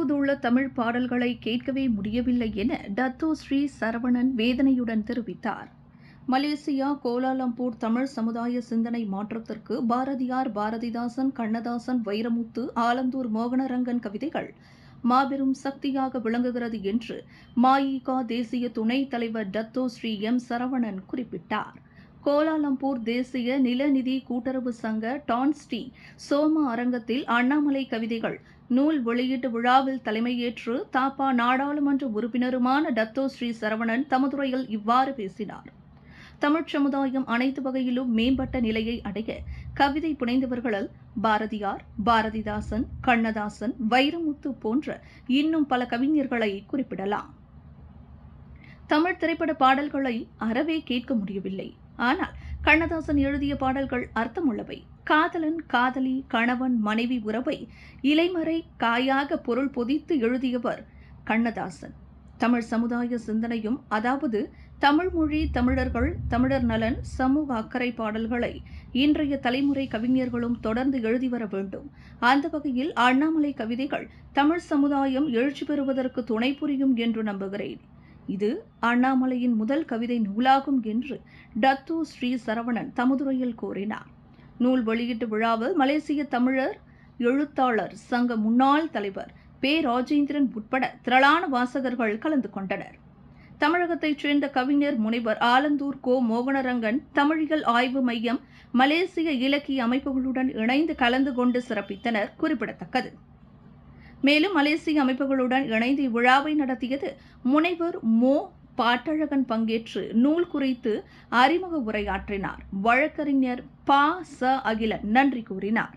தற்போதுள்ள தமிழ் பாடல்களை கேட்கவே முடியவில்லை என டத்தோ ஸ்ரீ சரவணன் வேதனையுடன் தெரிவித்தார். மலேசியா கோலாலம்பூர் தமிழ் சமுதாய சிந்தனை மாற்றத்திற்கு பாரதியார், பாரதிதாசன், கண்ணதாசன், வைரமுத்து, ஆலந்தூர் மோகனரங்கன் கவிதைகள் மாபெரும் சக்தியாக விளங்குகிறது என்று மஇகா தேசிய துணைத் தலைவர் டத்தோ ஸ்ரீ எம் சரவணன் குறிப்பிட்டார். கோலாலம்பூர் தேசிய நிலநிதி கூட்டுறவு சங்க டான்ஸ்டி சோமா அரங்கத்தில் அண்ணாமலை கவிதைகள் நூல் வெளியீட்டு விழாவில் தலைமையேற்று தாப்பா நாடாளுமன்ற உறுப்பினருமான டத்தோ ஸ்ரீ சரவணன் தமதுரையில் இவ்வாறு பேசினார். தமிழ்ச் சமுதாயம் அனைத்து வகையிலும் மேம்பட்ட நிலையை அடைய கவிதை புனைந்தவர்களில் பாரதியார், பாரதிதாசன், கண்ணதாசன், வைரமுத்து போன்ற இன்னும் பல கவிஞர்களை குறிப்பிடலாம். தமிழ் திரைப்பட பாடல்களை அறவே கேட்க முடியவில்லை. ஆனால் கண்ணதாசன் எழுதிய பாடல்கள் அர்த்தமுள்ளவை. காதலன், காதலி, கணவன், மனைவி உறவை இலைமறை காயாக பொருள் பொதித்து எழுதியவர் கண்ணதாசன். தமிழ் சமுதாய சிந்தனையும், அதாவது தமிழ் மொழி, தமிழர்கள், தமிழர் நலன், சமூக அக்கறை பாடல்களை இன்றைய தலைமுறை கவிஞர்களும் தொடர்ந்து எழுதி வர வேண்டும். அந்த வகையில் அண்ணாமலை கவிதைகள் தமிழ் சமுதாயம் எழுச்சி பெறுவதற்கு துணை புரியும் என்று நம்புகிறேன். இது அண்ணாமலையின் முதல் கவிதை நூலாகும் என்று டத்தோ ஸ்ரீ சரவணன் தமதுரையில் கூறினார். நூல் வெளியீட்டு விழாவில் மலேசிய தமிழர் எழுத்தாளர் சங்க முன்னாள் தலைவர் பே. ராஜேந்திரன் உட்பட திரளான வாசகர்கள் கலந்து கொண்டனர். தமிழகத்தைச் சேர்ந்த கவிஞர் முனைவர் ஆலந்தூர் கோ. மோகனரங்கன் தமிழியல் ஆய்வு மையம், மலேசிய இலக்கிய அமைப்புகளுடன் இணைந்து கலந்து கொண்டு சிறப்பித்தனர் குறிப்பிடத்தக்கது. மேலும் மலேசிய அமைப்புகளுடன் இணைந்து இவ்விழாவை நடத்தியது முனைவர் மோ. பாட்டழகன் பங்கேற்று நூல் குறித்து அறிமுக உரையாற்றினார். வழக்கறிஞர் ப. ச. அகிலன் நன்றி கூறினார்.